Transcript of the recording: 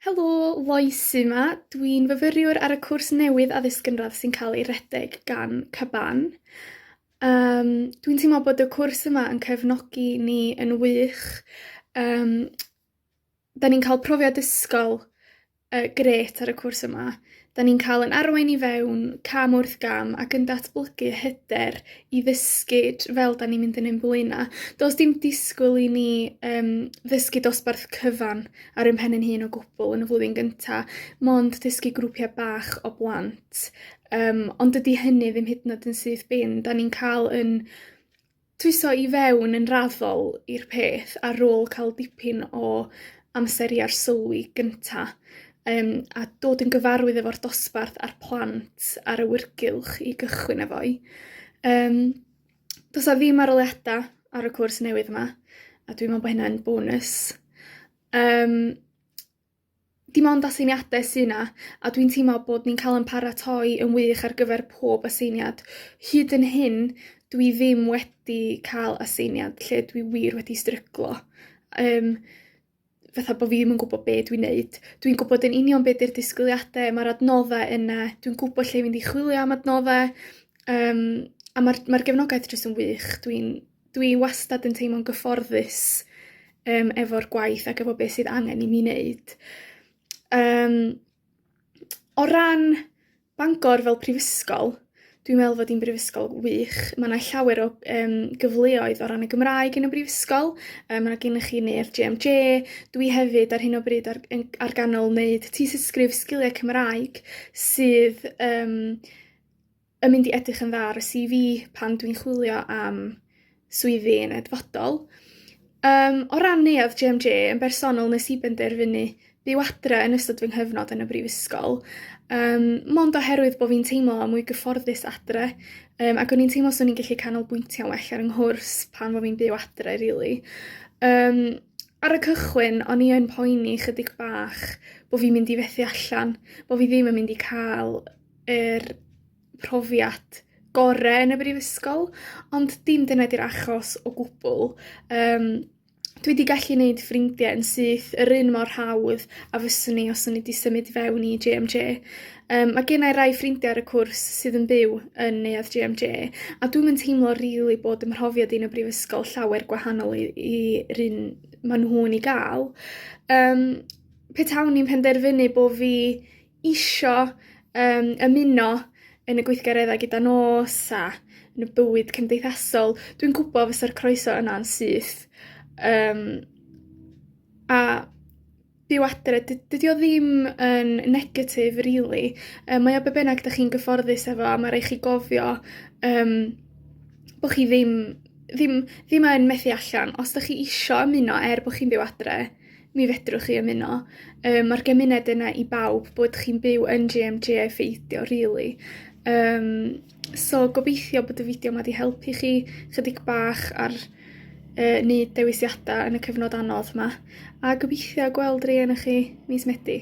Helo, Lois yma. Dwi'n fyfyriwr ar y cwrs newydd addysg gynradd sy'n cael ei redeg gan CaBan. Dwi'n teimlo bod y cwrs yma yn cefnogi ni yn wych. Da ni'n cael profiad ysgol gret ar y cwrs yma. Da ni'n cael yn arwain i fewn cam wrth gam ac yn datblygu hyder i ddysgu fel da ni'n mynd yn ein blaena. Does dim disgwyl i ni ddysgu dosbarth cyfan ar ym mhen yn hun o gwbl yn y flwyddyn gyntaf, mond dysgu grwpiau bach o blant. Ond dydy hynny ddim hyd yn oed yn syth bin. Da ni'n cael yn twyso i fewn yn raddol i'r peth ar ôl cael dipyn o amseru ar sylwi gyntaf. A dod yn gyfarwydd efo'r dosbarth a'r plant ar y wyrgylch i gychwyn efo'i. Does a ddim arholiadau ar y cwrs newydd yma, a dwi'n meddwl bod hynna'n bonus. Dim ond aseiniadau sy'n yna, a dwi'n teimlo bod ni'n cael yn paratoi yn wych ar gyfer pob aseiniad. Hyd yn hyn, dwi ddim wedi cael aseiniad lle dwi wir wedi stryglo. Fatha bod fi ddim yn gwybod be dwi'n neud. Dwi'n gwybod yn union be di'r disgwyliadau, mae'r adnoddau yna, dwi'n gwybod lle fynd i chwilio am adnoddau, a mae'r gefnogaeth jyst yn wych. Dwi wastad yn teimlo'n gyfforddus efo'r gwaith ac efo beth sydd angen i mi wneud. O ran Bangor fel prifysgol, dwi'n meddwl fod hi'n brifysgol wych. Mae yna llawer o gyfleoedd o ran y Gymraeg yn y brifysgol. Mae yna gennych chi neu'r GMJ. Dwi hefyd ar hyn o bryd ar ganol wneud tysysgrif sgiliau Cymraeg sydd yn mynd i edrych yn dda ar y CV pan dwi'n chwilio am swyddi yn edfodol. O ran neuadd GMJ, yn bersonol nes i benderfynu byw adre yn ystod fy nghyfnod yn y brifysgol. Mond oherwydd bod fi'n teimlo mwy gyfforddus adre, ac o'n i'n teimlo os o'n i'n gallu canolbwyntio well ar yng nghwrs pan bod fi'n byw adre, rili. Ar y cychwyn, o'n i yn poeni chydig bach bod fi'n mynd i fethu allan, bod fi ddim yn mynd i cael yr profiad gorau yn y brifysgol, ond dim dyna di'r achos o gwbl. Dwi wedi gallu gwneud ffrindiau yn syth yr un mor hawdd a fyswn i os o'n i wedi symud fewn i GMJ. Mae gennau rai ffrindiau ar y cwrs sydd yn byw yn neuadd GMJ, a dwi'n mynd teimlo rili bod ym mhrofiad i'n y brifysgol llawer gwahanol i'r un maen nhw'n ei gael. Petawn i'n penderfynu bod fi isio ymuno yn y gweithgareddau gyda nos a yn y bywyd cymdeithasol, dwi'n gwybod fysa'r croeso yna'n syth. A byw adre, dydy o ddim yn negatif, rili. Mae o be bynnag da chi'n gyfforddus efo, a mae rhaid chi gofio bod chi ddim yn methu allan. Os da chi isio ymuno bod chi'n byw adre, mi fedrwch chi ymuno. Mae'r gymuned yna i bawb bod chi'n byw yn GMJ ffeidio, rili. So gobeithio bod y fideo yma wedi helpu chi chydig bach ar neud dewisiadau yn y cyfnod anodd yma, a gobeithio gweld rei ohonoch chi mis Medi.